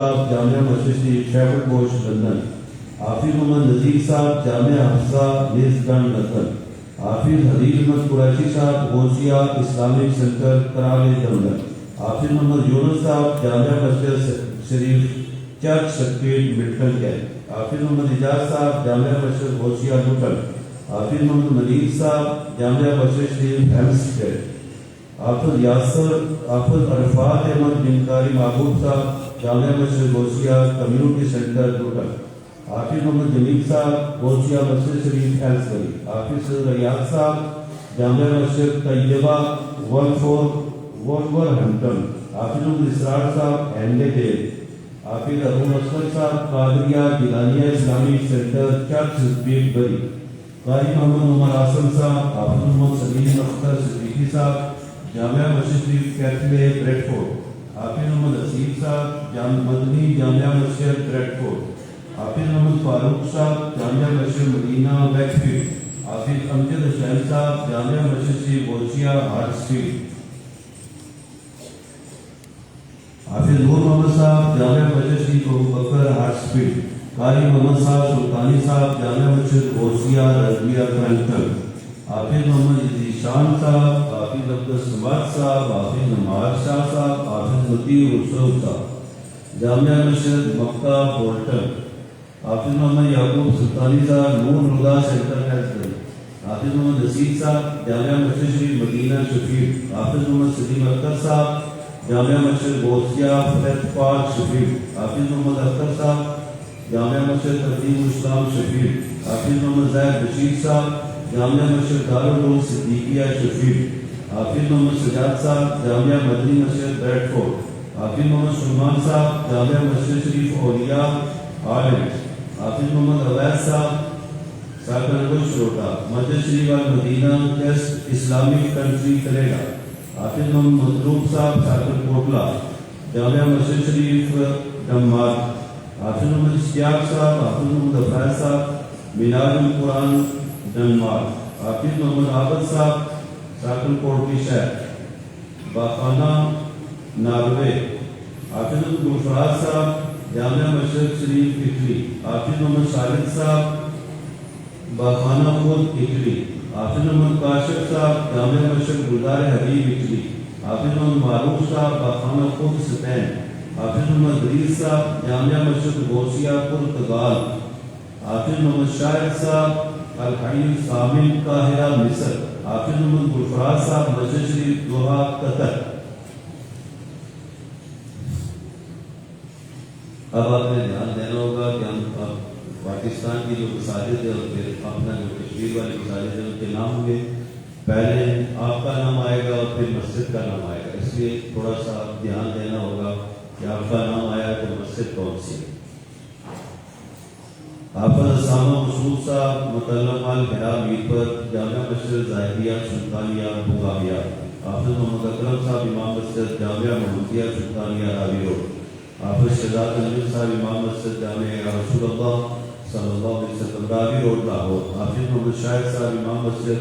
صاحب جامعہ مسجد shepherd Bush London, حافظ محمد نذیر صاحب جامعہ حفصہ نیز گنج لندن، حافظ حدیث احمد قریشی صاحب غوثیہ اسلامک سینٹر کرالے لندن، حافظ محمد یونس صاحب جامعہ مسجد شریف چرچ سرکٹ ملٹن کیمپ، حافظ محمد اعجاز صاحب جامعہ مسجد غوثیہ لوٹن، حافظ محمد منیر صاحب جامعہ مسجد شریف ہیمسٹیڈ، حافظ یاسر حافظ عرفات احمد بن قاری محبوب صاحب جامعہ مسجد غوثیہ کمیونٹی سینٹر لوٹن، حافظ محمد جمیل صاحب غوثیہ مسجد شریف ایلسبری، حافظ ریاض صاحب جامعہ مسجد طیبہ وولورہمپٹن، حافظ محمد اسرار صاحب ہینڈے ڈیل، حافظ ابو اسود صاحب قادریہ گیلانیہ اسلامی سینٹر چرچ بیلبری، قاری محمد عمر آسم صاحب، حافظ محمد سلیم اختر صدیقی صاحب جامعہ مسجد شریف کیتھلے بریڈفورڈ، حافظ محمد حسین صاحب مدنی جامعہ مسجد بریڈفورڈ، حافظ محمد فاروق صاحب جامعہ مسجد مدینہ ویکفیلڈ، حافظ امجد حسین صاحب جامعہ مسجد شریف غوثیہ ہارٹسفیلڈ، حافظ نور محمد صاحب جامعہ مسجد شریف ابوبکر ہارٹسفیلڈ، قاری محمد صاحب سلطانی صاحب جامعہ مسجد غوثیہ رضویہ کرنٹن، حافظ محمد ذیشان صاحب، حافظ عبدالصمد صاحب، حافظ نماز شاہ صاحب، حافظ مطیع رسول صاحب جامعہ مسجد مکہ بولٹن، حافظ محمد یعقوب سلطانی صاحب نور الہدیٰ سینٹر ایلسبری، حافظ محمد نصیر صاحب جامعہ مسجد شریف مدینہ شفیق، حافظ محمد سلیم اختر صاحب جامعہ مسجد غوثیہ فلیٹ پارک شفیق، حافظ محمد اختر صاحب جامعہ مسجد تقدیم الاسلام شفیق، حافظ محمد زید بشیر صاحب جامعہ مسجد دارالعلوم صدیقیہ شفیق، حافظ محمد سجاد صاحب جامعہ مدنی مسجد بریڈفورڈ، حافظ محمد سلمان صاحب جامعہ مسجد شریف اولیاء ہالینڈ، حافظ محمد عویس صاحب ساکنگل شروٹا مسجد شریف المدینہ چیسٹ اسلامک کنٹری کینیڈا، حافظ محمد مطلوب صاحب ساکن کوٹلہ جامعہ مسجد شریف ڈنمارک، حافظ محمد اشتیاق صاحب، حافظ محمد عفیظ صاحب مینار القرآن ڈنمارک، حافظ محمد عابد صاحب ساکن کوٹلی شہر باخانہ ناروے، حافظ محمد گلفراز صاحب جامعہ مسجد شریف اٹلی، حافظ محمد خالد صاحب باخانہ خود اٹلی، حافظ محمد کاشف صاحب جامعہ مسجد گلزار حبیب اٹلی، حافظ محمد معروف صاحب باخانہ خود اسپین، حافظ محمد ریز صاحب جامعہ مسجد غوثیہ پرتگال، حافظ محمد شاہد صاحب الحی الثامن قاہرہ مصر، حافظ محمد گلفراز صاحب مسجد شریف دوحہ قطر۔ اب آپ نے دھیان دینا ہوگا کہ ہم پاکستان کی جو مساجد ہے اور پھر اپنا جو کشمیر والی مساجد ہے ان کے نام ہوں گے، پہلے آپ کا نام آئے گا اور پھر مسجد کا نام آئے گا، اس لیے تھوڑا سا دھیان دینا ہوگا کہ آپ کا نام آیا تو مسجد کون سی ہے۔ حافظ اسامہ مسعود صاحب متعلق الحرا میرپور جامعہ مسجد ظاہریہ سلطانیہ بغاویہ، حافظ محمد اکرم صاحب امام مسجد جامعہ محمدیہ سلطانیہ راوی روڈ، حافظ شہزاد انجم صاحب امام مسجد جامعہ رسول اللہ صلی اللہ علیہ وسلم راوی روڈ لاہور، حافظ محمد شاہد صاحب امام مسجد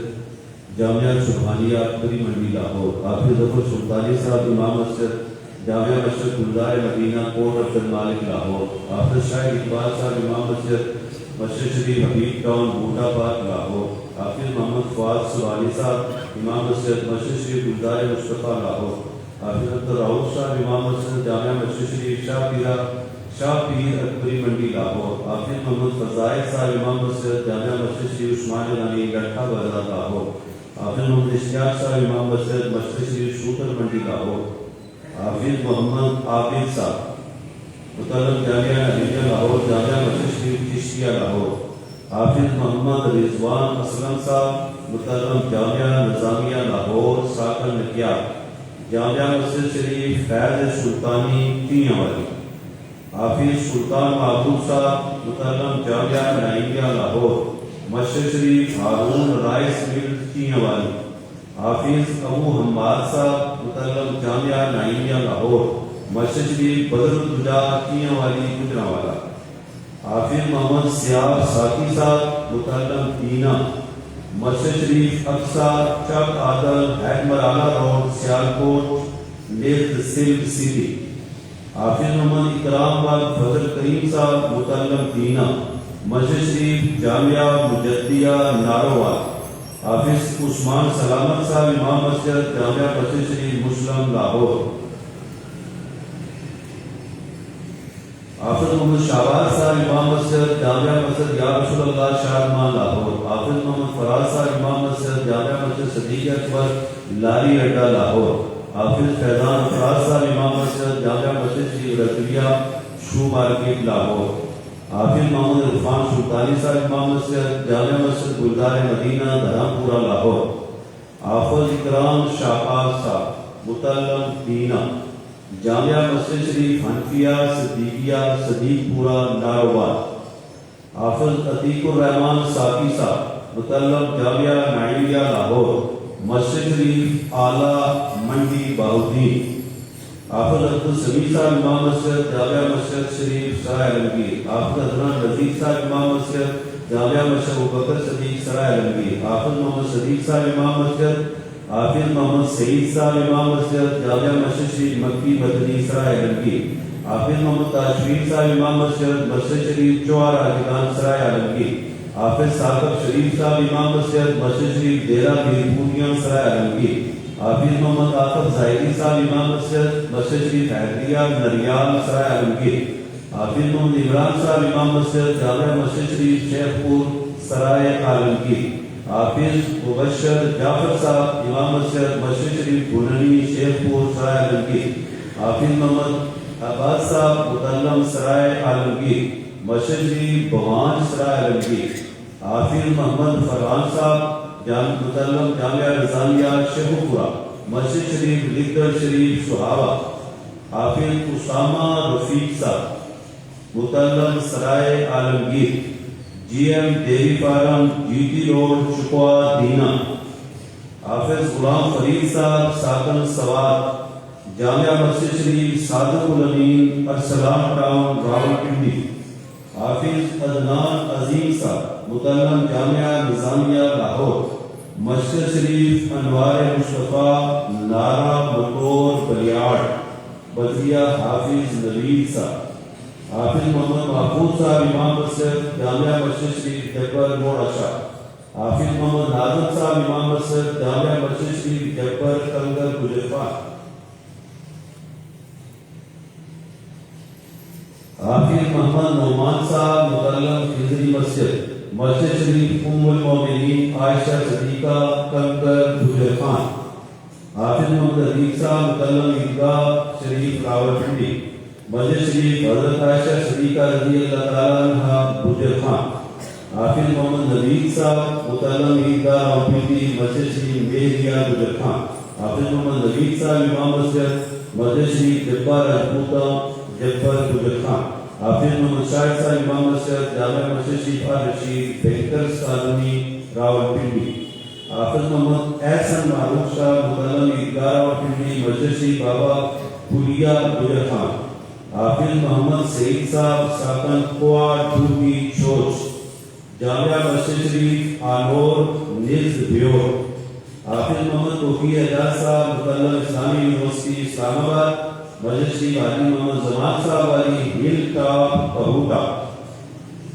جامعہ سبحانیہ پری منڈی لاہور، حافظ ظفر سلطانی صاحب امام مسجد جامعہ مسجد گلزار مدینہ کوٹ عبد المالک لاہور، حافظ شاہد اقبال صاحب امام مسجد شریف حبیب ٹاؤن بوٹا پارک لاہور، حافظ محمد فواد سبحانی صاحب امام مسجد شریف گلزار مصطفیٰ لاہور، حافظ عبدالرؤوف صاحب امام مسجد جامعہ مسجد شریف شاہ پیر اکبری منڈی لاہور، حافظ محمد فضائل صاحب امام مسجد جامعہ مسجد شریف عثمان غنی گٹھا بازار لاہور، حافظ محمد اشتیاق صاحب امام مسجد شریف شوٹر منڈی لاہور، حافظ محمد عابد صاحب متعلق جامعہ نبیہ لاہور جامعہ مسجد شریف چشتیہ لاہور، حافظ محمد رضوان اسلم صاحب متعلق جامعہ نظامیہ لاہور ساکن نکیا، جامعہ مسجد شریف فیض سلطانی تیاں والی، حافظ سلطان محبوب صاحب متعلق جامعہ نعیمیہ لاہور مسجد شریف ہارون رائس مل تیاں والی، حافظ ابو حماد صاحب متعلق جامعہ نعیمیہ لاہور مسجد شریف بدر الدجا تیاں والی گجرانوالہ، حافظ محمد سیاب ساقی صاحب متعلق دینا مسجد شریف اقصی چک عادل حیدمرالہ روڈ سیالکوٹ نیز سلک سٹی، حافظ محمد اکرام بال فضل کریم صاحب متعلم دینا مسجد شریف جامعہ مجدیہ ناروال. حافظ عثمان سلامت صاحب امام مسجد جامعہ مسجد شریف مسلم لاہور. حافظ محمد شہباز صاحب امام مسجد جامعہ مسجد یا رسول اللہ شادمان لاہور. حافظ محمد فراز صاحب امام مسجد جامعہ مسجد صدیق اکبر لاری اڈا لاہور. حافظ فیضان فراز صاحب امام مسجد جامعہ مسجد شریف رضویہ شو مارکیٹ لاہور. حافظ محمد عرفان سلطانی صاحب امام مسجد جامعہ مسجد گلدار مدینہ دھرمپورہ لاہور. حافظ اکرام شہباز صاحب متعلم دینا جامعہ مسجد شریف حنفیہ صدیقیہ صدیق پورہ ناروال. حافظ عتیق الرحمان صافی صاحب متعلم جامعہ نعیمیہ لاہور. مسجد شریف اعلیٰ منڈی باؤدین. حافظ عبدالسمیع صاحب امام مسجد جامعہ مسجد شریف سرائے عالمگیر. حافظ عدنان رزیق صاحب امام مسجد جامعہ مسجد ابوبکر صدیق سرائے عالمگیر. حافظ محمد صدیق صاحب امام مسجد. حافظ محمد سعید صاحب امام مسجد جامعہ مسجد شریف مکی مدنی سرائے عالمگیر. حافظ محمد تاجویر صاحب امام مسجد مسجد شریف چوہر حاجگان سرائے عالمگیر. حافظ ثاقب شریف صاحب امام مسجد مسجد شریف ڈیرہ میرپوریاں سرائے عالمگیر. حافظ محمد آصف ظاہری صاحب امام مسجد مسجد شریف حیدریہ نریال سرائے عالمگیر. حافظ محمد عمران صاحب امام مسجد جامعہ مسجد شریف شیخ پور سرائے عالمگیر. حافظ مبشر جعفر صاحب امام مسجد مسجد شریف بنانی شیخ پور سرائے عالمگیر. حافظ محمد عباس صاحب متعلم سرائے عالمگیر مسجد شریف بوان سرائے عالمگیر. حافظ محمد فرحان صاحب متعلم جامعہ رضانیہ شیخوپورہ مسجد شریف لکدر شریف سہاوا. حافظ اسامہ رفیق صاحب متعلم Sarai Alamgir G M dairy farm G T road چکوا دینا. حافظ غلام فرید صاحب ساکن سوات جامعہ مسجد شریف صادق الامین ارسلان ٹاؤن راولپنڈی. حافظ عدنان عظیم صاحب متعلم جامعہ نظامیہ لاہور. مسجد شریف انوار مصطفیٰ نارا مٹور بلیاڑ بدریہ. حافظ نوید صاحب. حافظ محمد محفوظ صاحب امام مسجد جامعہ مسجد شریف جبر موڑاشا. حافظ محمد ناظم صاحب امام مسجد جامعہ مسجد شریف جبر کنگر گجرفان. حافظ محمد نعمان صاحب متعلم خضری مسجد مسجد شریف ام المومنین عائشہ صدیقہ کنگر گجرفان. حافظ محمد عتیق صاحب متعلم عیدگاہ شریف راولپنڈی مسجد شریف حضرت عائشہ صدیقہ رضی اللہ تعالیٰ عنہ گجرفان. حافظ محمد نوید صاحب متعلم عیدگاہ راولپنڈی مسجد شریف میریا گجرفان. حافظ محمد نوید صاحب امام مسجد مسجد شریف جبہ راجپوتہ جبر گجرفان. حافظ محمد شاہد صاحب امام مسجد جامعہ مسجد شریف رشید بہتر کالونی راولپنڈی. حافظ محمد احسن معروف صاحب متعلم عیدگاہ راولپنڈی مسجد شریف بابا پھولیا گجرفان. حافظ محمد سعید صاحب ساکن کوآ ٹوکی چوچ جامعہ مسجد شریف آنور نیز بیور. حافظ محمد توفیق اعجاز صاحب متعلم اسلامی یونیورسٹی اسلام آباد مسجد شریف حاجی محمد زمان صاحب والی ہل ٹاپ پہوٹا.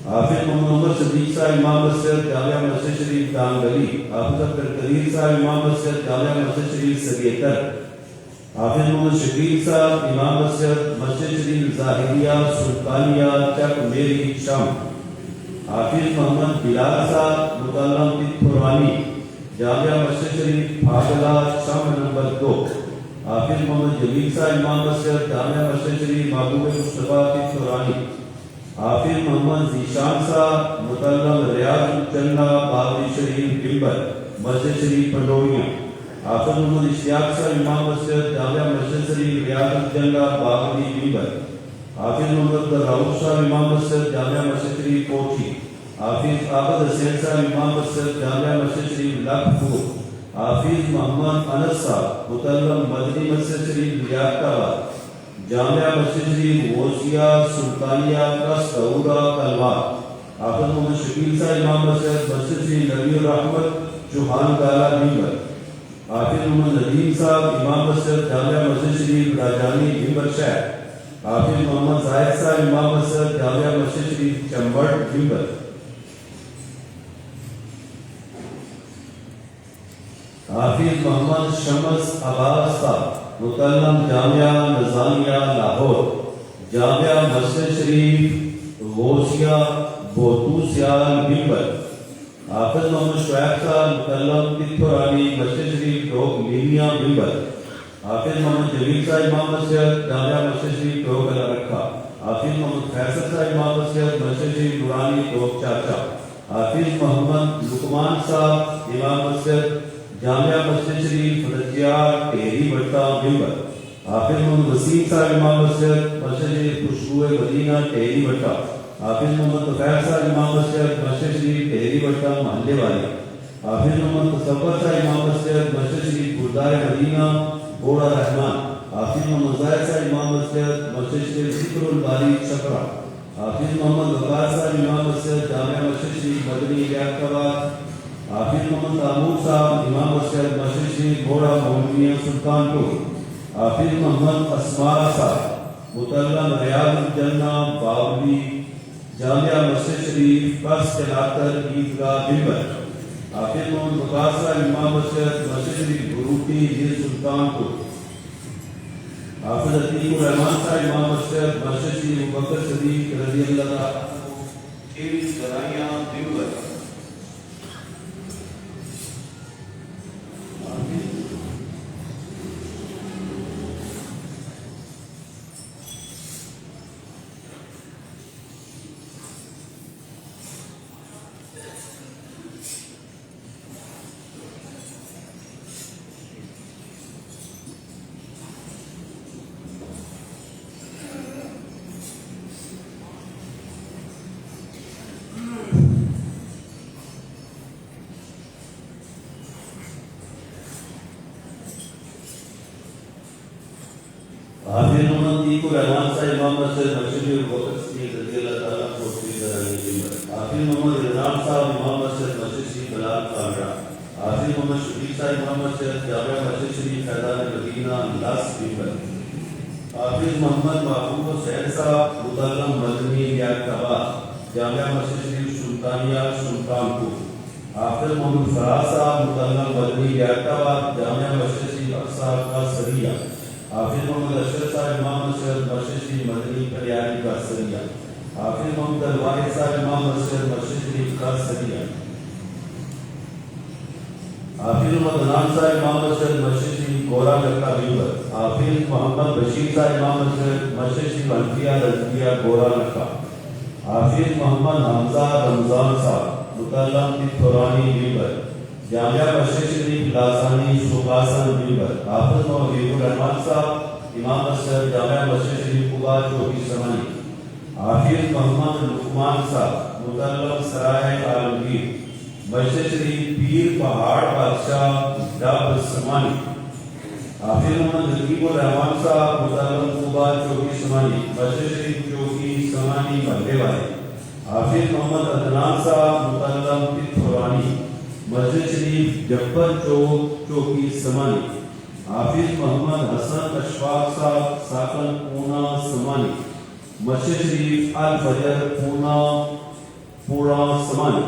حافظ محمد صدیق صاحب امام مسجد جامعہ مسجد شریف دانگلی. حافظ عبدالقدیر صاحب امام مسجد جامعہ مسجد شریف سگیتر. حافظ محمد شکیل صاحب امام مسجد مسجد شریف ظاہریہ سلطانیہ چک میری شام. حافظ محمد بلال صاحب متعلم پرانی جامعہ مسجد شریف پھاگلا شام نمبر 2. حافظ محمد جلیل صاحب امام مسجد جامعہ مسجد شریف محبوب مصطفیٰ پرانی. حافظ محمد ذیشان صاحب متعلم ریاض الجنہ باغی شریف ڈمبر مسجد شریف پنڈوریاں. حافظ محمد اشتیاق صاحب امام مسجد جامعہ مسجد شریف ریاض الجنہ باغی ڈمبر. حافظ محمد راؤف صاحب امام مسجد جامعہ مسجد شریف کوٹھی. حافظ عابد حسین صاحب امام مسجد جامعہ مسجد شریف لکھپور. حافظ محمد انس صاحب متعلم مدنی مسجد شریف لیاقت آباد. جامعہ مسجد شریف غوثیہ سلطانیہ کسکورہ کلوار. حافظ محمد شکیل صاحب امام مسجد مسجد شریف نبی الرحمت چوہان گالا ڈمبر. حافظ محمد ندیم صاحب امام مسجد جامعہ مسجد شریف راجانی ڈمبر شہر. حافظ محمد زاہد صاحب امام مسجد جامعہ مسجد شریف چمبڑ بھیمبر، حافظ محمد شمس عباس صاحب متعلم جامعہ نظامیہ لاہور، جامعہ مسجد شریف غوثیہ بوتوسیال بھیمبر، حافظ محمد شعیب صاحب متعلم تتھورانی مسجد شریف ٹوک لیمیا بھیمبر، حافظ محمد جلیل صاحب امام مسجد جامعہ مسجد شریف ٹوک الرکھا، حافظ محمد فیصل صاحب امام مسجد مسجد شریف نورانی ٹوک چاچا، حافظ محمد لقمان صاحب امام مسجد جامعہ مسجد شریف رجیار ٹیری بٹا بھیمبر، حافظ محمد وسیم صاحب امام مسجد مسجد شریف خوشبو مدینہ ٹیری بٹا، حافظ محمد طفیل صاحب امام مسجد مسجد شریف ٹیری بٹا محلے والے، حافظ محمد تصور صاحب امام مسجد مسجد شریف گردار مدینہ بوڑا رحمان، حافظ محمد زاہد صاحب امام مسجد مسجد شریف ذکر الباری چھپرا، حافظ محمد وقار صاحب امام مسجد جامعہ مسجد شریف مدنی الیاقتباد، حافظ محمد تامور صاحب امام مسجد مسجد شریف بوڑا مومنیہ سلطان پور، حافظ محمد اسماء صاحب متعلم ریاض الجنہ باولی جامعہ مسجد شریف پس قلاتر عیدگاہ بھیمبر، حافظ محمد وقار صاحب امام مسجد مسجد شریف بروٹی ضلع سلطان پور، حافظ عتیق الرحمان صاحب امام مسجد مسجد شریف ابوبکر صدیق رضی اللہ عنہ سرائیاں بھیمبر، حافظ محمد عتیق الرحمان صاحب امام مسجد مسجد ابوبکر صدیق رضی اللہ تعالیٰ عنہ حافظ محمد الرحمان صاحب امام مسجد مسجد شریف بلال کامرا، حافظ محمد شفیق صاحب امام مسجد جامعہ مسجد شریف فیضان مدینہ لاس بھیمبر، حافظ محمد محبوب حسین صاحب متعلم مدنی الیاقتباد جامعہ مسجد شریف سلطانیہ سلطان پور، حافظ محمد فراز صاحب متعلم مدنی الیاقتباد جامعہ مسجد شریف اقصی قاصریہ، حافظ محمد اشرف صاحب امام مسجد مسجد شریف مدنی کلیانی قاصریہ، حافظ محمد الواحد صاحب امام مسجد مسجد شریف قاصریہ، حافظ محمد عدنان صاحب امام مسجد مسجد شریف گورا لکا بھیمبر، حافظ محمد بشیر صاحب امام مسجد مسجد شریف انفیہ رضویہ گورا لکا، حافظ محمد حمزہ رمضان صاحب متعلم تتھورانی بھیمبر، جامعہ مسجد شریف لاسانی سوقاسن بھیمبر، حافظ محمد حبیب الرحمان صاحب امام مسجد جامعہ مسجد شریف قباء چوکی سمانی، حافظ محمد لقمان صاحب متعلم سرائے عالمگیر مسجد شریف پیر پہاڑ بادشاہ ڈب سمانی، حافظ محمد رقیب الرحمان صاحب متعلم قباء چوکی سمانی مسجد شریف چوکی سمانی محلے والے، حافظ محمد عدنان صاحب متعلم تتھورانی مسجد شریف جبر چوک چوکی سمانی، حافظ محمد حسن اشفاق صاحب ساکن پونا سمانی مسجد شریف الفجر پونا پورا سمانی،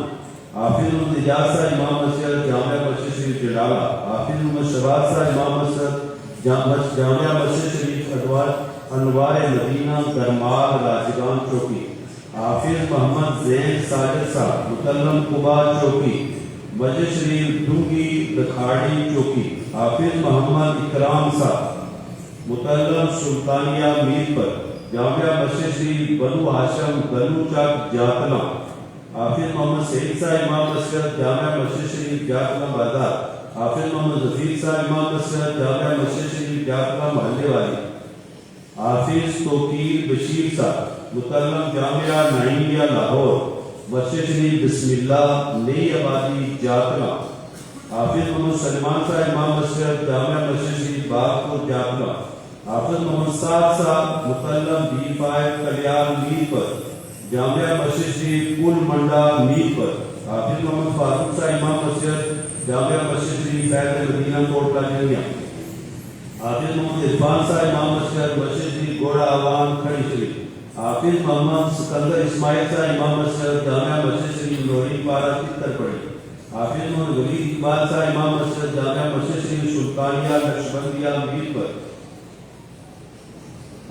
حافظ محمد اجاز صاحب امام مسجد جامعہ مسجد شریف جلالہ، حافظ محمد شباب صاحب امام مسجد جامعہ مسجد شریف انوار مدینہ گرمال راجگان چوکی، حافظ محمد زین ساجد صاحب متعلم قباء چوکی مسجد شریف ڈونگی دکھاڑی چوکی، حافظ محمد اکرام صاحب متعلم سلطانیہ میر پر جامعہ مسجد شریف بنو ہاشم گلو چک جاتنا، حافظ محمد سعید صاحب امام مسجد جامعہ مسجد شریف جاتنا بازار، حافظ محمد ظفیر صاحب امام مسجد جامعہ مسجد شریف جاتنا محلے والی، حافظ توقیر بشیر صاحب متعلم جامعہ نعیمیہ لاہور مسجد شریف بسم اللہ نئی آبادی جاتنا، حافظ محمد سلمان صاحب امام مسجد جامعہ مسجد شریف باغپور جاتنا، حافظ محمد سعد صاحب متعلم B5 کلیان میر پر جامعہ مسجد شریف کل منڈا میر پر، حافظ محمد فاروق صاحب امام مسجد جامعہ مسجد شریف فیض مدینہ کوٹ کا جنیا، حافظ محمد عرفان صاحب امام مسجد مسجد شریف گوڑا آوان کھڑی شریف، حافظ محمد سکندر اسماعیل صاحب امام مسجد جامعہ مسجد شریف لوڑی پارا کتر پڑی، حافظ محمد ولید اقبال صاحب امام مسجد جامعہ مسجد شریف سلطانیہ نقشبندیہ میر پر،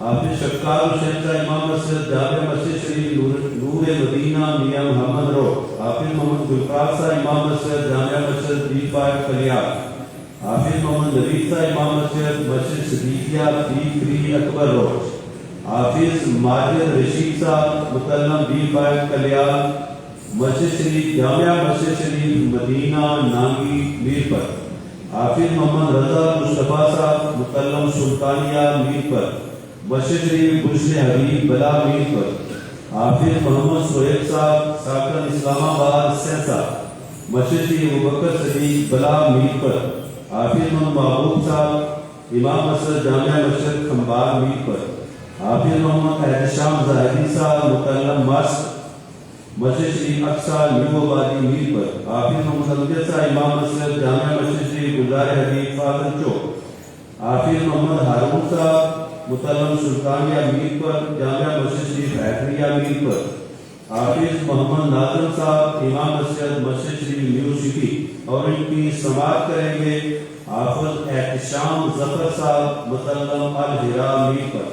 حافظ شکار حسین صاحب امام مسجد جامعہ مسجد شریف نور مدینہ میاں محمد رو، حافظ محمد گلفار صاحب امام مسجد جامعہ مسجد B5 کلیار، حافظ محمد نوید صاحب امام مسجد مسجد صدیقیہ B3 اکبر روڈ، حافظ ماجد رشید صاحب متلم B5 کلیار مسجد شریف جامعہ مسجد شریف مدینہ نانگی میر پر، حافظ محمد رضا مصطفیٰ صاحب متلم سلطانیہ میر پر، مسجد شریف بشر حبیب بلا میر پر، حافظ محمد سہیل صاحب ساکن اسلام آباد سہسا، مسجد شریف ابوبکر صدیق بلا میر پر، حافظ محمد محبوب صاحب امام مسجد جامعہ مسجد کھمبار میر پر، حافظ محمد احتشام زاہدی صاحب متلم مسجد شریف اقصی نیو آبادی میر پر، حافظ محمد امجد صاحب امام مسجد جامعہ مسجد شریف گلزار حبیب فاضل چوک، حافظ محمد ہارون صاحب متلم سلطانیہ میر پر جامعہ مسجد شریف حیدریہ میر پر، حافظ محمد ناظم صاحب امام مسجد شریف نیو سٹی اور ان کی سماعت کریں گے حافظ احتشام ظفر صاحب متلم الہرا میر پر،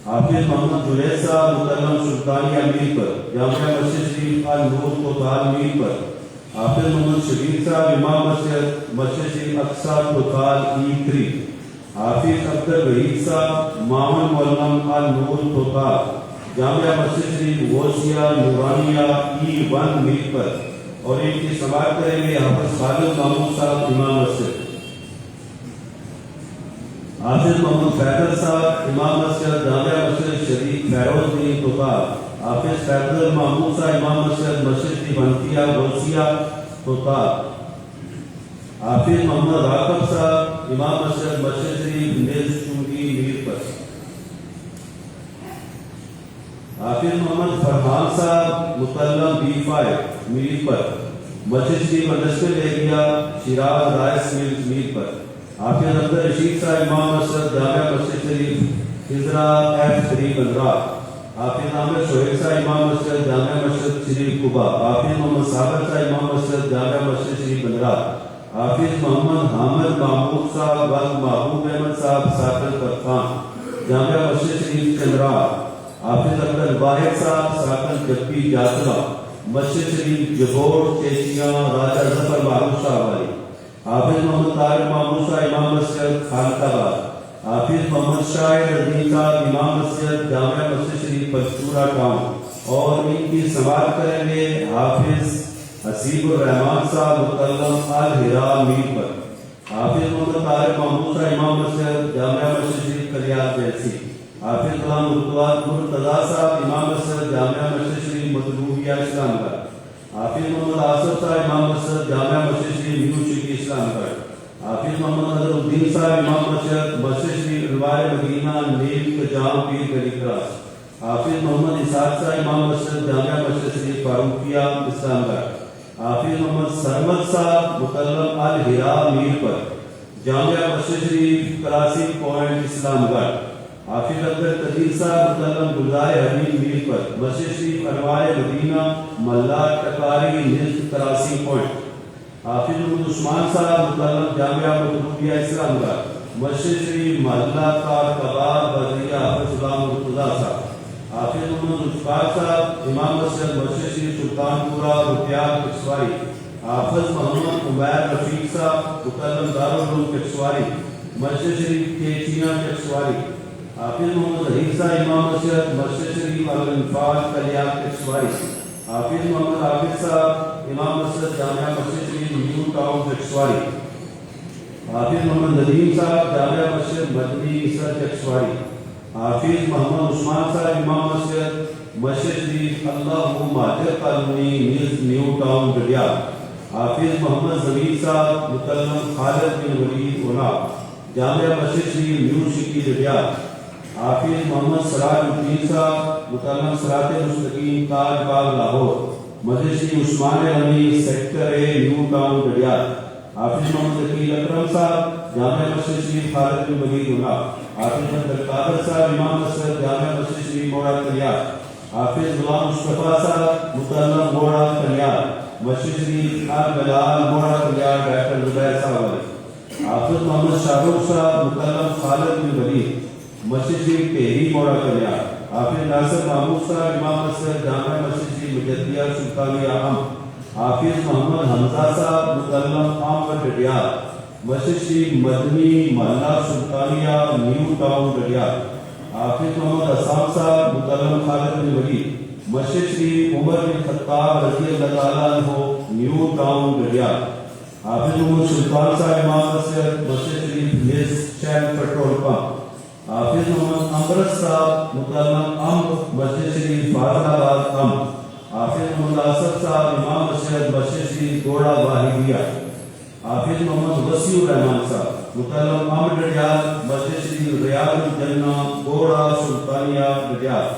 حافظ محمد جنید صاحب متلم سلطانیہ میر پر جامعہ مسجد شریف النور کوتوال میر پر، حافظ محمد شبیر صاحب امام مسجد شریف اقصی کوتوال E3، حافظ عبد الوحید صاحب معاون معلم النور کوتوال جامعہ مسجد شریف غوثیہ نورانیہ E1 میر پر، اور ان کی سماعت کریں گے حافظ خالد محمود صاحب امام مسجد، حافظ محمد فیضل صاحب امام مسجد جامعہ مسجد شریف فیروز دین کوتوال، حافظ فیضل محمود صاحب امام مسجد شریف انفیہ غوثیہ کوتوال، حافظ محمد راقب صاحب امام مسجد شریف نیز چونگی میر پر، حافظ محمد فرحان صاحب متلم B5 Mirpur, Masjid Sharif industrial area Shiraz rice mills Mirpur, Hafiz Abdul الرشید صاحب امام مسجد جامعہ مسجد شریف خضرا F3 بندرا، حافظ عامر شعیب صاحب امام مسجد جامعہ مسجد شریف قبا، حافظ محمد صابر صاحب امام مسجد جامعہ مسجد شریف بندرا، حافظ محمد حامد محمود صاحب و محبوب احمد صاحب ساکن پتخان جامعہ مسجد شریف چندرا، حافظ عبد الواحد صاحب ساکن جبی جاسرہ مسجد شریف جبوڑ چیچیاں راجہ ظفر معروف صاحب والی، حافظ محمد طارق محمود صاحب امام مسجد خالد آباد، حافظ محمد شاہد عظیم صاحب امام مسجد جامعہ مسجد شریف پنچورا ٹاؤن، اور ان کی سماعت کریں گے حافظ حسیب الرحمان صاحب متلم الہرا میر پر، حافظ محمد طارق محمود صاحب امام مسجد جامعہ مسجد شریف کلیات جیسی، حافظ غلام مرتضیٰ صاحب امام مسجد جامعہ مسجد شریف مطلوبیہ اسلام گڑھ، حافظ محمد آصف صاحب امام مسجد جامعہ مسجد شریف نیو سٹی اسلام گڑھ، حافظ محمد نظر الدین صاحب امام مسجد شریف انوار مدینہ نیل کجام پیر گلی کراس، حافظ محمد اسحاق صاحب امام مسجد جامعہ مسجد شریف فاروقیہ اسلام گڑھ، حافظ محمد سرمد صاحب متلم الہرا میر پر جامعہ مسجد شریف کراسی پوائنٹ اسلام گڑھ، حافظ عبد القدیر صاحب متلم گلزار حبیب میر پر مسجد شریف انوار مدینہ ملا ٹکاری نصف کراسی پوائنٹ، حافظ محمد عثمان صاحب متلم جامعہ مطلوبیہ اسلام گڑھ مسجد شریف محلہ کار کبار بدریہ حافظ غلام مرتضیٰ صاحب، حافظ محمد ذوالفقار صاحب امام مسجد شریف سلطان پورہ رکیات کشواری، حافظ محمد عمیر رفیق صاحب متلم دارالعلوم کشواری مسجد شریف کیچیاں کشواری، حافظ محمد ظہیر صاحب امام مسجد شریف الانفال کلیات کشواری، حافظ محمد عابد صاحب امام مسجد جامعہ مسجد شریف نیو ٹاؤن کشواری، حافظ محمد ندیم صاحب جامعہ مسجد مدنی مصر کشواری، حافظ محمد عثمان صاحب امام مسجد شریف اللہ مہاجر کالونی نیو ٹاؤن گڈیا، حافظ محمد زمین صاحب متلم خالد بن ولید اونا جامعہ مسجد شریف نیو سٹی گڈیا، حافظ محمد سراج الدین صاحب متلم صراط مستقیم تاج باغ لاہور مسجد شریف عثمان غنی سیکٹر A نیو ٹاؤن گڈیا، حافظ محمد عقیل اکرم صاحب جامعہ مسجد شریف خالد بن ولید اللہ، حافظ عبد القادر صاحب امام مسجد جامعہ مسجد شریف موڑا کلیار، حافظ غلام مصطفیٰ صاحب متعلم موڑا کلیار، مسجد شریف بلال موڑا کلیار ڈاکٹر زبیر صاحب علیہ، حافظ محمد شاہ رخ صاحب متعلم خالد بن ولید، مسجد شریف ٹہری موڑا کلیار، حافظ ناصر محمود صاحب امام مسجد جامعہ مسجد شریف مجدیہ سلطانیہ اہم، حافظ محمد حمزہ صاحب متعلم احمد ڈڈیار، مسجد شریف مدنی محلہ سلطانیہ نیو ٹاؤن ڈڈیار، حافظ محمد حسام صاحب متعلم خالد بن ولید، مسجد شریف عمر بن خطاب رضی اللہ تعالیٰ عنہ نیو ٹاؤن ڈڈیار، حافظ محمد سلطان صاحب امام مسجد شریف نیز شہر پیٹرول پمپ، حافظ محمد امرت صاحب متعلم مسجد شریف فاضل آباد حافظ محمد آصف صاحب امام مسجد شریف گوڑا واحدیہ، حافظ محمد وسیع الرحمان صاحب متعلم ڈڈیار، مسجد شریف ریاض الجنہ گوڑا سلطانیہ ڈڈیار،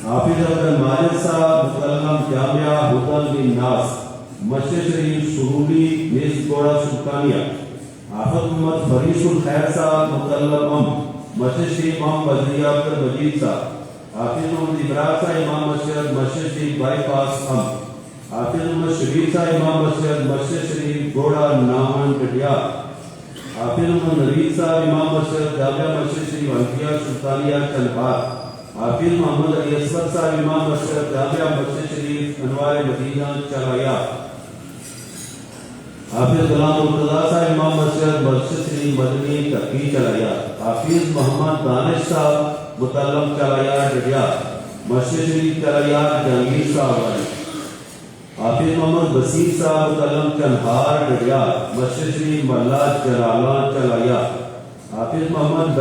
حافظ عبد الماجد صاحب متعلم جامعہ ہدی للناس، مسجد شریف سرولی نیز گوڑا سلطانیہ، حافظ محمد فریس الخیر صاحب متعلم مسجد شریف امام وزیر عبد المجید صاحب، حافظ محمد ابراہیم صاحب امام مسجد شریف بائی پاس حافظ محمد شبیر صاحب امام مسجد شریف گوڑا نامن ڈڈیار، حافظ محمد نوید صاحب امام مسجد جامعہ مسجد شریف حنفیہ سلطانیہ چنبار، حافظ محمد علی اصغر صاحب امام مسجد جامعہ مسجد شریف انوار مدینہ چرایا، حافظ غلام مرتضیٰ صاحب امام مسجد شریف مدنی تقی چرایا، حافظ محمد دانش صاحب متعلم چرایا ڈڈیار، مسجد شریف چرایا جہانگیر صاحب علی، حافظ محمد بصیر صاحب متعلم چنہار ڈڈیار، مسجد شریف محلہ جلالہ چرایا، حافظ محمد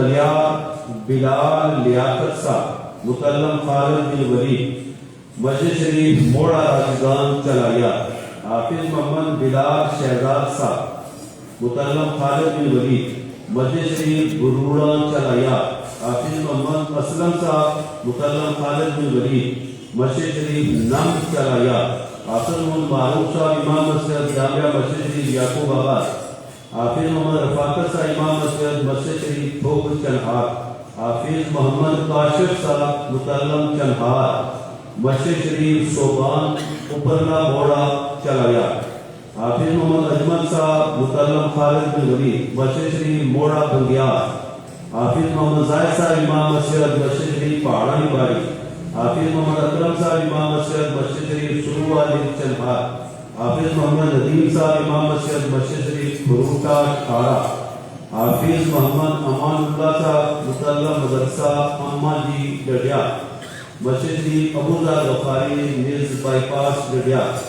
بلال لیاقت صاحب متعلم خالد بن ولید، مسجد شریف موڑا راجگان چرایا، حافظ محمد بلال شہزاد صاحب متعلم خالد بن ولید، مسجد شریف بروڑا چرایا، حافظ محمد اسلم صاحب متعلم خالد بن ولید، مسجد شریف نم چرایا، حافظ محمد معروف صاحب امام مسجد جامعہ مسجد شریف یعقوب آباد، حافظ محمد رفاقت صاحب امام مسجد شریف ٹھوکر چنہار، حافظ محمد کاشف صاحب متعلم چنہار، مسجد شریف صوبان اوپرلا موڑا چرایا، حافظ محمد اجمل صاحب متعلم خالد بن ولید، مسجد شریف موڑا بنگیار، حافظ محمد زاہد صاحب امام مسجد شریف پہاڑی باری، حافظ محمد اکرم صاحب امام مسجد شریف شروع والی چنہار، حافظ محمد ندیم صاحب امام مسجد شریف فروٹا کھارا، حافظ محمد امان اللہ صاحب متعلم مدرسہ اما جی ڈڈیار، مسجد شریف ابوذر غفاری نیز بائی پاس ڈڈیار،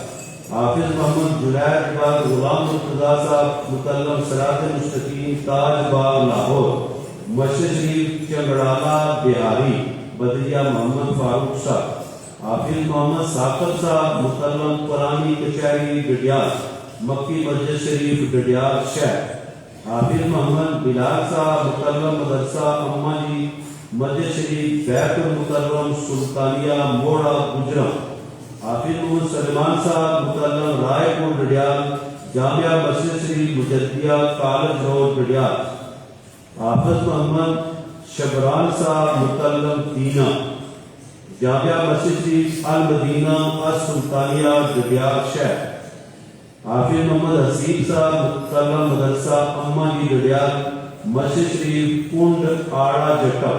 حافظ محمد جنید باغ غلام مرتضیٰ صاحب متعلم صراط مستقیم تاج باغ لاہور، مسجد شریف چنگڑالہ بہاری بدریہ محمد فاروق صاحب، حافظ محمد ثاقب صاحب متعلم پرانی کچہری ڈڈیار، مکی مسجد شریف ڈڈیار شہر، حافظ محمد بلال صاحب متعلم مدرسہ اما جی مسجد شریف بیت المکرم سلطانیہ موڑا گجرم، حافظ محمد سلیمان صاحب متعلم رائے پور ڈڈیار جامعہ مسجد شریف مجدیہ کالج روڈ ڈڈیار، حافظ محمد شبران صاحب متعلم دینا جامعہ مسجد شریف المدینہ السلطانیہ ڈڈیار شہر، حافظ محمد حسیب صاحب متعلم مدرسہ اما جی ڈڈیار مسجد شریف کنڈ آڑا جٹا،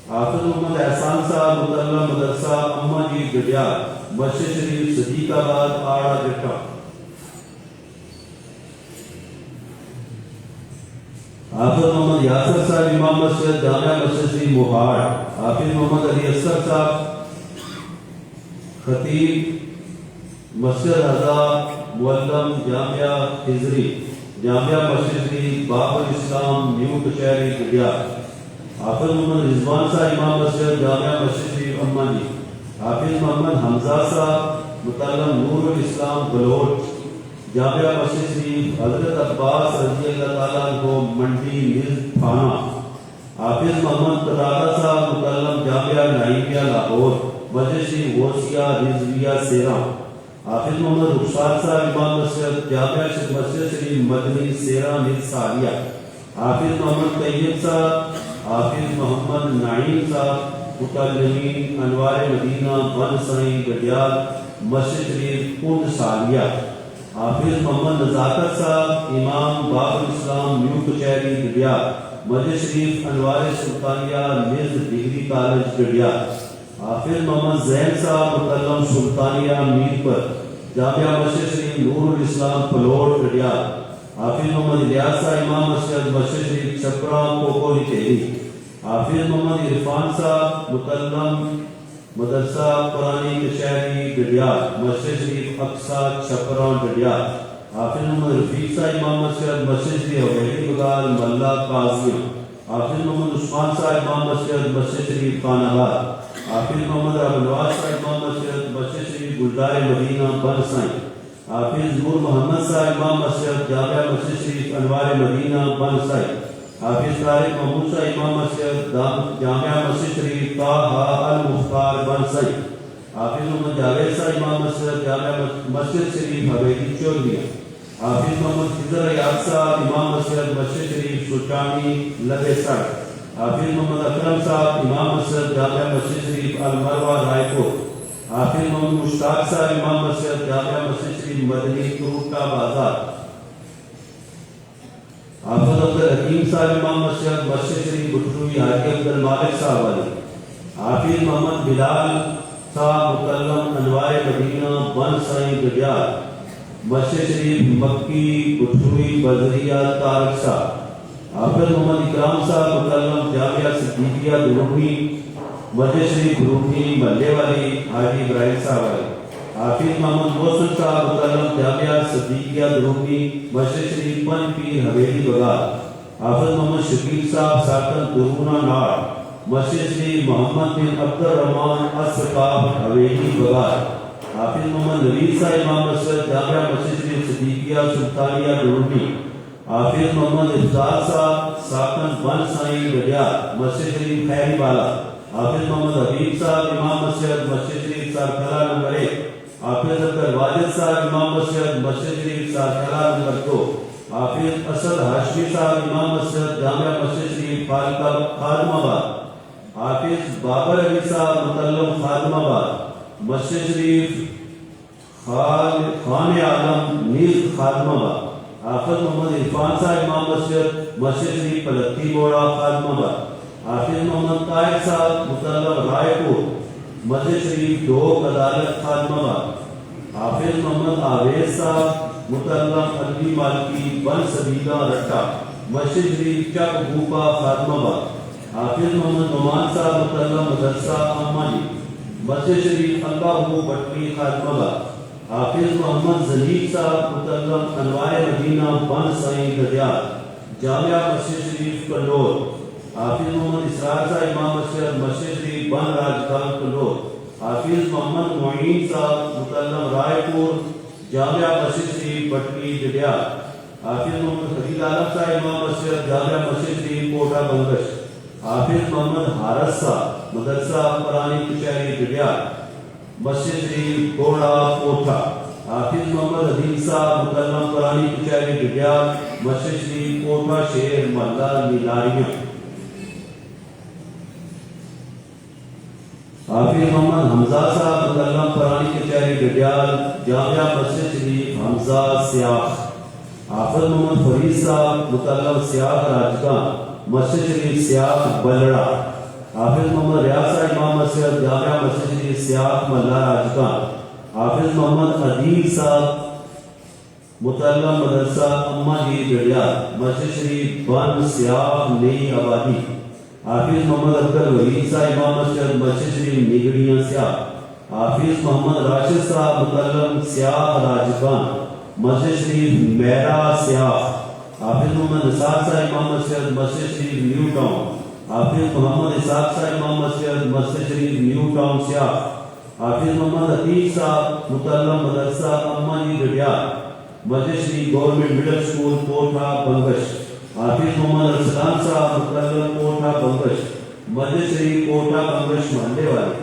حافظ محمد احسان صاحب متعلم مدرسہ اما جی ڈڈیار مسجد شریف صدیق آباد آڑا جٹا، حافظ محمد یاسر صاحب امام مسجد جامعہ مسجد شریف موہاڑ، حافظ محمد علی اصغر صاحب خطیب مسجد رضا معلم جامعہ خضری جامعہ مسجد شریف باب الاسلام نیو کچہری ڈڈیار، حافظ محمد رضوان صاحب امام مسجد جامعہ مسجد شریف اما جی، حافظ محمد حمزہ صاحب متعلم نور الاسلام بلوچ جامعہ مسجد شریف حضرت عباس رضی اللہ تعالیٰ عنہ منڈی نیز تھانہ، حافظ محمد قطادہ صاحب متعلم جامعہ نائیبیہ لاہور مسجد شریف غوثیہ رضویہ سیرا، حافظ محمد رخسار صاحب امام مسجد جامعہ مسجد شریف مدنی سیرا نصاریہ، حافظ محمد طیب صاحب، حافظ محمد نعیم صاحب متعلمین انوار مدینہ بن سائیں گڈیال مسجد شریف کند سالیہ، حافظ محمد نزاکت صاحب امام باب الاسلام نیو کچہری گڈیال مسجد شریف انوار سلطانیہ نز ڈگری کالج گڈیال، حافظ محمد زین صاحب متعلم سلطانیہ میر پر جامعہ مسجد شریف نور الاسلام پلوڑ گڈیال، حافظ محمد الیاس صاحب امام مسجد شریف چھپرا کوکولی تیلی، حافظ محمد عرفان صاحب متعلم مدرسہ قرآنی کچہری گڈیال مسجد شریف اقصی چھپرا گڈیال، حافظ محمد رفیق صاحب امام مسجد شریف حویلی بغال ملا قاضیاں، حافظ محمد عثمان صاحب امام مسجد شریف خان آباد، حافظ محمد رب نواز صاحب امام مسجد شریف گلدار مدینہ بن سائیں، حافظ نور محمد صاحب امام مسجد جامعہ مسجد شریف انوار مدینہ بن سائیں، حافظ طارق محمود صاحب امام مسجد جامعہ مسجد شریف طاہا المختار بن سائیں، حافظ محمد جاوید صاحب امام مسجد جامعہ مسجد شریف حویلی چودھریہ، حافظ محمد فضل ریاض صاحب امام مسجد شریف سلطانی لبے سڑ، حافظ محمد اکرم صاحب امام مسجد جامعہ مسجد شریف المروہ رائے پور، حافظ محمد مشتاق صاحب امام مسجد جامعہ مسجد شریف مدنی کروٹا بازار، حافظ عبدالحکیم صاحب امام مسجد شریف بٹروی حاجی عبد المالک صاحب علی، حافظ محمد بلال صاحب متعلم انوار مدینہ بن سائیں گڈیال مسجد شریف مکی بٹروی بدریہ طارق صاحب، حافظ محمد اکرام صاحب متعلم جامعہ صدیقیہ درومی مسجد شریف درومی محلے والی حاجی ابراہیم صاحب علی، حافظ محمد محسن صاحب متعلم جامعہ صدیقیہ درومی مسجد شریف پن پیر حویلی بغال، حافظ محمد شکیل صاحب ساکن درونا ناڑ مسجد شریف محمد بن عبد الرحمن السقاف حویلی بغال، حافظ محمد نوید صاحب امام مسجد جامعہ مسجد شریف صدیقیہ سلطانیہ درومی، حافظ محمد افضال صاحب ساکن بن سائیں گڈیال مسجد شریف خیری بالا، حافظ محمد حبیب صاحب امام مسجد شریف سارکھلا نمبر 1، حافظ عبد الواجد صاحب امام مسجد شریف سارکھلا نمبر 2، حافظ اسد ہاشمی صاحب امام مسجد جامعہ مسجد شریف خادم آباد، حافظ بابر علی صاحب متعلم خادم آباد مسجد شریف خان عالم نیز خادم آباد، حافظ محمد عرفان صاحب امام مسجد شریف پلتی بوڑا خادم آباد، حافظ محمد طاہر صاحب متعلم رائے پور مسجد شریف ڈوک عدالت خادم آباد، حافظ محمد آویز صاحب متعلم علی مالکی بن سبیلہ رٹا مسجد شریف چک بھوپا خادم آباد، حافظ محمد نعمان صاحب متعلم مدرسہ امانی مسجد شریف اللہ بٹلی خادم آباد، حافظ محمد زلیق صاحب متعلم انوار مدینہ بن سائیں گڈیال جامعہ مسجد شریف کنڈور، حافظ محمد اسرار صاحب امام مسجد شریف بن راجگان کنڈور، حافظ محمد معین صاحب متعلم رائے پور جامعہ مسجد شریف بٹلی گڈیال، حافظ محمد خلیل عالم صاحب امام جامعہ مسجد شریف کوٹا بنگش، حافظ محمد حارث صاحب مدرسہ قرآنی کچہری گڈیال مسجد شریف گوڑا کوٹھا، حافظ محمد عدیل صاحب متعلم قرآنی کچہری گڈیال مسجد شریف کوٹھا شیر محلہ میلاریاں، حافظ محمد حمزہ صاحب متعلم قرآنی کچہری گڈیال جامعہ مسجد شریف حمزہ سیاخ، حافظ محمد فرید صاحب متعلم سیاخ راجگان مسجد شریف سیاخ بلڑا، حافظ محمد ریاض صاحب امام جامعہ مسجد شریف سیاخ محلہ راجگان، حافظ محمد عدیل صاحب متعلم مدرسہ اما جی گڈیال مسجد شریف بن سیاخ نئی آبادی، حافظ محمد عبدالوحید صاحب امام مسجد شریف نگڑیاں سیاخ، حافظ محمد راشد صاحب متعلم سیاخ راجگان مسجد شریف میرا سیاخ، حافظ محمد نثار صاحب امام مسجد شریف نیو ٹاؤن، حافظ محمد اسحاق صاحب امام مسجد شریف نیو ٹاؤن سیاخ، حافظ محمد عتیق صاحب متعلم مدرسہ اما جی گڈیال مسجد شریف گورنمنٹ مڈل اسکول کوٹھا بنگش، حافظ محمد ارسلان صاحب متعلم کوٹھا بنگش مسجد شریف کوٹھا بنگش محلے والے،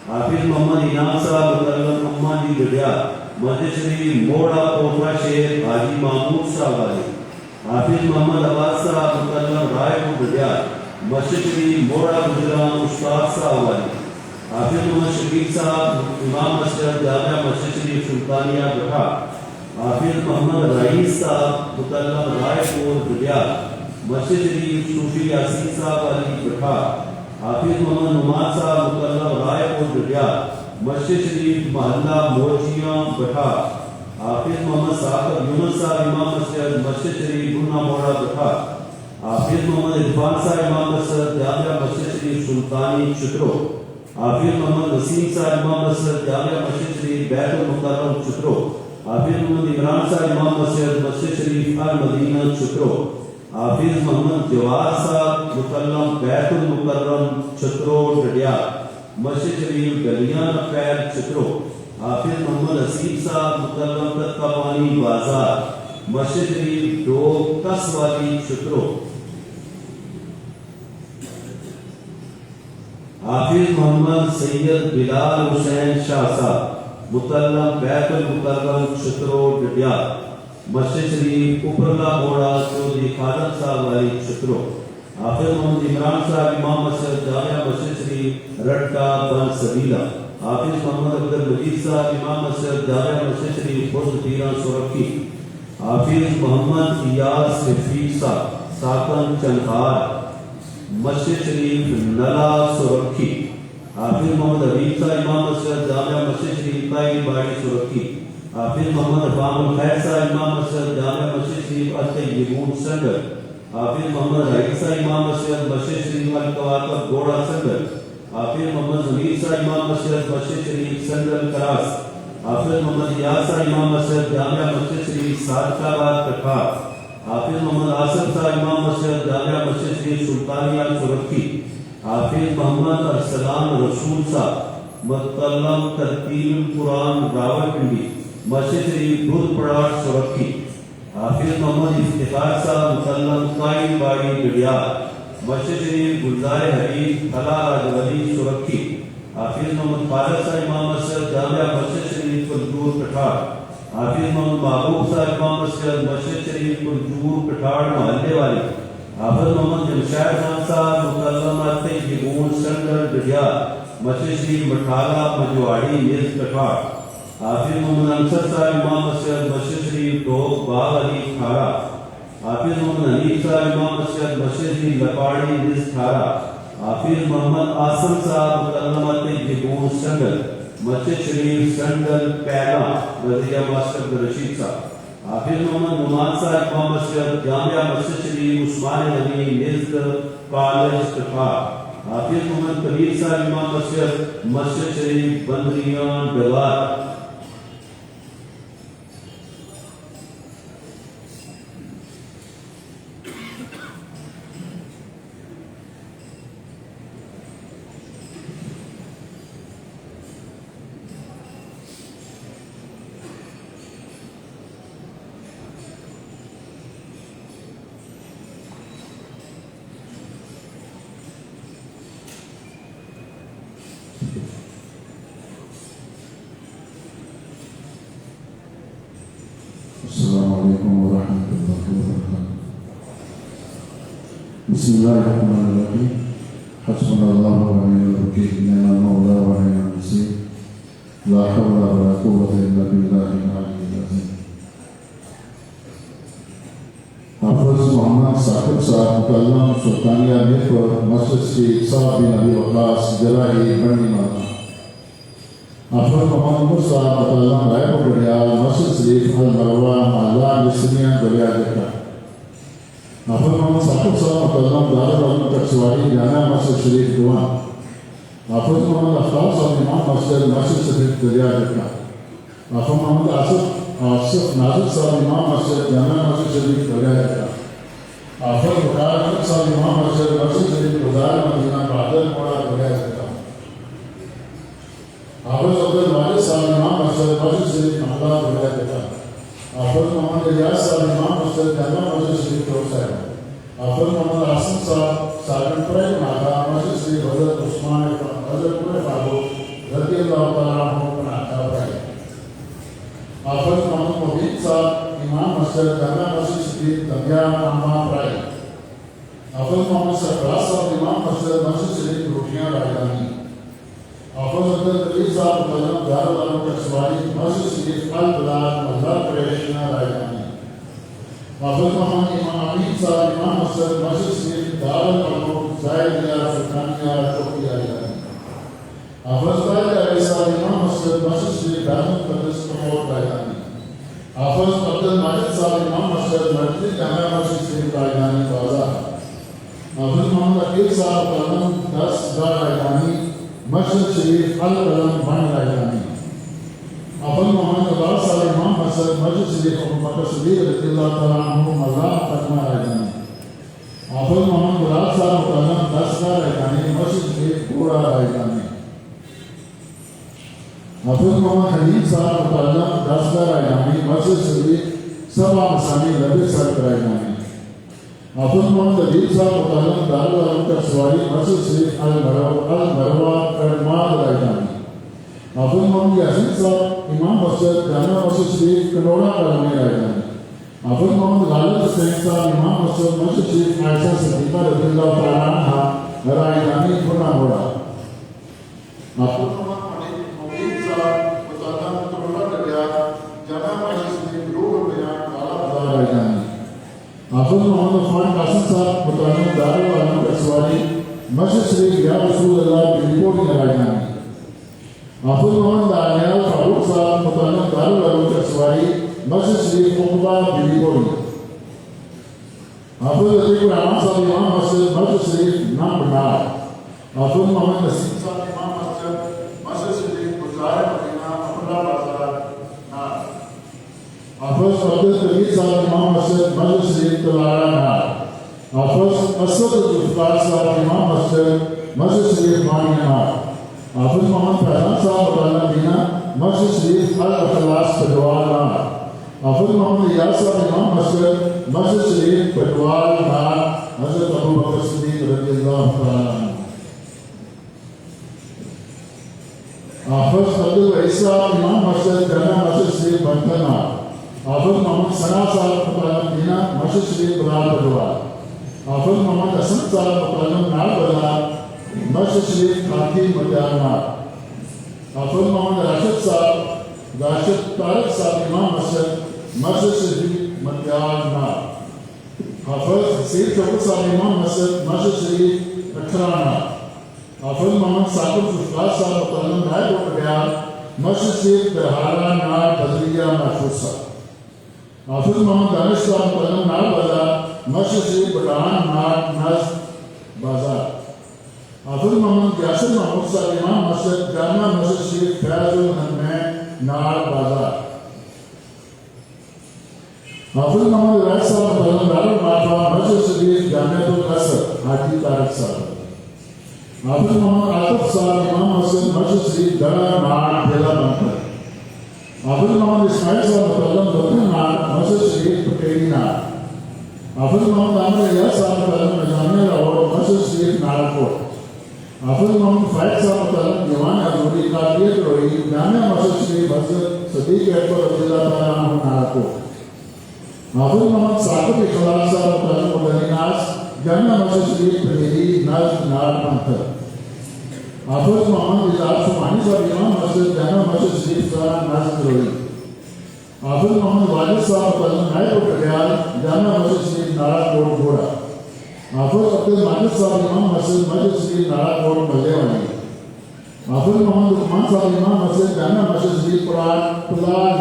حافظ محمد انعام صاحب متعلم اما جی گڈیال مسجد شریف موڑا کوٹرا شہر حاجی محمود صاحب والے، حافظ محمد عباس صاحب مکرم رائے پور گڈیال، مسجد شریف موڑا گجران استاد صاحب والے، حافظ محمد شفیق صاحب امام مسجد جامعہ مسجد شریف سلطانیہ بٹھا، حافظ محمد رئیس صاحب مکرم رائے پور گڈیال، مسجد شریف صوفی یاسین صاحب والی بٹھا، حافظ محمد نعمان صاحب مکرم رائے پور گڈیال، مسجد شریف محلہ موچیاں بٹھا، حافظ محمد ثاقب یونس صاحب امام مسجد مسجد شریف گنا موڑا بٹھا، حافظ محمد عرفان صاحب امام مسجد جامعہ مسجد شریف سلطانی چترو، حافظ محمد وسیم صاحب امام مسجد جامعہ مسجد شریف بیت المکرم چترو، حافظ محمد عمران صاحب امام مسجد مسجد شریف المدینہ چترو، حافظ محمد جواد صاحب مکرم بیت المکرم چترو ڈڈیال، مسجد شریف گلیاں خیر چترو، حافظ محمد حسیب صاحب مکرم تتکا پانی بازار، مسجد شریف دو کس والی چترو، حافظ محمد سید بلال حسین شاہ صاحب مکرم بیت المکرم چترو ڈڈیال، مسجد شریف اوپرلا موڑا چودھری خالد صاحب والی چترو، حافظ محمد عمران صاحب امام مسجد جامعہ مسجد شریف رٹکا بن سبیلا، حافظ محمد عبد المجید صاحب امام مسجد جامعہ مسجد شریف خود پیران سورکی، حافظ محمد ایاز حفیظ صاحب ساکن چنخار، مسجد شریف نلا سورکی، حافظ محمد حبیب صاحب امام مسجد جامعہ مسجد شریف تائی باڑی سورکی، حافظ محمد افام الخیر صاحب امام مسجد جامعہ مسجد شریف الطیبون سنگر، حافظ محمد رائق صاحب امام مسجد مسجد شریف الکواکب گوڑا سنگر، حافظ محمد ضمیر صاحب امام مسجد مسجد شریف سنگل کراس، حافظ محمد یاس صاحب امام مسجد جامعہ مسجد شریف صادق آباد کٹھار، حافظ محمد آصف صاحب امام مسجد جامعہ مسجد شریف سلطانیہ سورکی، حافظ محمد ارسلان رسول صاحب مکرم ترتیل قرآن راولپنڈی، مسجد شریف دودھ پڑاٹ سورکی، حافظ محمد افتخار صاحب مکرم قائم باڑی گڈیال، مسجد شریف گلزار حبیب خلا راجولی سورکی، حافظ محمد خالد صاحب امام مسجد جامعہ مسجد شریف کلجور کٹھار، حافظ محمد محبوب صاحب امام مسجد مسجد شریف کلجور کٹھار محلے والی، حافظ محمد جمشید خان صاحب مکرم الطیبون سنگر گڈیال، مسجد شریف مٹھالا مجواڑی نیز کٹھار، حافظ محمد انصر صاحب امام مسجد مسجد شریف ٹوک باغ علی کھارا، حافظ محمد حنیف صاحب امام مسجد مسجد شریف لپاڑی نیز کھارا، حافظ محمد آصم صاحب مکرم الطیبون سنگل، مسجد شریف سنگل پیلا رضیہ ماسٹر رشید صاحب، حافظ محمد نعمان صاحب امام مسجد جامعہ مسجد شریف عثمان غنی نزد کالج کٹھار، حافظ محمد کبیر صاحب امام مسجد مسجد شریف بندریاں ڈوار، السلام علیکم ورحمۃ اللہ وبرکاتہ۔ بسم اللہ الرحمن الرحیم، حسبنا اللہ ونعم الوکیل، نعم المولا ونعم النصیر، لا حول ولا قوة الا باللہ العلی العظیم۔ حافظ محمد ثاقب صاحب مکرم سلطانیہ پر مسجد شریف صاحب بن ابی وقاص جراحی بنی ماتا، حافظ محمد عمر صاحب مکرم رائے پور گڈیال، مسجد شریف المروہ محلہ مصریاں گلیا جٹا، حافظ محمد ثاقب صاحب مکرم دارالعلوم تکسواری جامعہ مسجد شریف دوان، حافظ محمد افطار صاحب امام مسجد مسجد شریف گلیا جٹا، حافظ محمد آصف ناظر صاحب امام مسجد جامعہ مسجد شریف گلیا جٹا، حافظ بخار صاحب امام مسجد مسجد شریف گزار مدینہ بہادر پورہ گلیا جٹا، حافظ عبد الواجد صاحب امام مسجد مسجد شریف محلہ گلیا جٹا، حافظ محمد الیاس صاحب امام مسجد جامعہ مسجد شریف روسائے، حافظ محمد حسن صاحب سالن پرائے ناکا مسجد شریف حضرت عثمان حضرت پورے فاروق رضی اللہ تعالیٰ عنہ پر ناکا پرائے، مسجد جامع مسجد شریف دنیا امام پرائی حافظ محمد سرفراز صاحب امام مسجد مسجد شریف روٹیاں رائیدانی حافظ عبد القدیر صاحب مقدم دارالعلوم کشواری مسجد شریف البلاد مزار پریشنا رائیدانی حافظ محمد امام امین صاحب امام مسجد مسجد شریف دارالعلوم زائدیہ سلطانیہ چوکی رائیدانی حافظ علی صاحب امام مسجد مسجد شریف دارالعلوم مقدس کمور رائیدانی حافظ عبد الماجد صاحب امام مسجد مرکزی جامع مسجد شریف رائیدانی بازار حافظ محمد عقیل صاحب قلم 10 رائیدانی مسجد شریف القلم 1 رائیدانی حافظ محمد عباس صاحب امام مسجد مسجد شریف ابو بکر صدیق رضی اللہ تعالیٰ عنہ مزار ختمہ رائیدانی حافظ محمد مراد صاحب قلم 10 رائیدانی مسجد شریف پورا رائیدانی حافظ محمد حنیف صاحب قلم 10 رائیدانی مسجد شریف سبا مسانی ربی سر رائیدانی حافظ محمد عبید صاحب قلم دارالعلوم کشواری مسجد شریف المروہ کرمال رائیدانی حافظ محمد یاسین صاحب امام مسجد جامع مسجد شریف کنوڑا کالونی رائیدانی حافظ محمد غالب حسین صاحب امام مسجد مسجد شریف عائشہ صدیقہ رضی اللہ تعالیٰ عنہ رائیدانی پھرنا موڑا حافظ محمد مبین صاحب مطالعہ کنوڑا دریا جامع مسجد شریف روح بیان کالا بازار رائیدانی حافظ محمد عثمان قاسم صاحب مطالعہ دارالعلوم کشواری مسجد شریف یا رسول اللہ بریپورٹ رائیدانی حافظ محمد دانیال فاروق صاحب مطالعہ دارالعلوم کشواری مسجد شریف عقبہ بریپورٹ حافظ عتیق الرحمان صاحب امام مسجد مسجد شریف نامبنار حافظ محمد نسیم صاحب امام مسجد شریف گزار مدینہ اپنا بازار نار حافظ عبد القدیر صاحب امام مسجد مسجد شریف تلارا نار حافظ اسد الجفار صاحب امام مسجد مسجد شریف مانی نار حافظ محمد فیضان صاحب مطالعہ دینا مسجد شریف الاخلاص پٹوال نار حافظ محمد ایاز صاحب امام مسجد مسجد شریف پٹوال نار حضرت ابو بکر صدیق رضی اللہ تعالیٰ عنہ حافظ عبد العزیز صاحب امام مسجد جامع مسجد شریف بنٹھن نار حافظ محمد ثنا صاحب مطالعہ دینا مسجد شریف بلال پٹوال حافظ محمد حسن صاحب مطالعہ نار بازار مسجد شریف خاکی مدیار نار حافظ محمد راشد صاحب راشد طارق صاحب امام مسجد مسجد شریف مدیار نار حافظ سید چوکر صاحب امام مسجد مسجد شریف اٹھرا نار حافظ محمد ثاقب ذوالفقار صاحب مطالعہ نائب وکیل مسجد شریف درہارا نار بدریہ محفوظ صاحب حافظ محمد دانش صاحب مطالعہ نار بازار مسجد شریف بٹان نار نزد بازار حافظ محمد یاسر محمود صاحب امام مسجد جامع مسجد شریف فیض الحنین نار بازار حافظ محمد رائد صاحب مطالعہ دارالمعارفہ مسجد شریف جامعۃ القصر حاجی طارق صاحب حافظ محمد عاطف صاحب امام مسجد مسجد شریف درہ نار ڈھیلا بنکر حافظ محمد اسماعیل صاحب مطالعہ دکن نار مسجد شریف پٹیری نار حافظ محمد عامر ایاز صاحب مطالعہ نظامیہ لاہور مسجد شریف نارکوٹ حافظ محمد فائد صاحب مطالعہ دیوان حضوری قادریت روئی جامع مسجد شریف حضرت صدیق اکبر رضی اللہ تعالیٰ عنہ نارکوٹ حافظ محمد ثاقب اخلاق صاحب مطالعہ مدنی ناز جامع مسجد شریف پھلیری نزد نار پنتھر حافظ محمد اظہار سبحانی صاحب امام مسجد جامع مسجد شریف سارا نزد روئی حافظ محمد واجد صاحب مطالعہ نائب وکیل جامع مسجد شریف نارا کوٹ گھوڑا حافظ عبد الماجد صاحب امام مسجد مسجد شریف نارا کوٹ ملے والی حافظ محمد عثمان صاحب امام مسجد جامع مسجد شریف پلار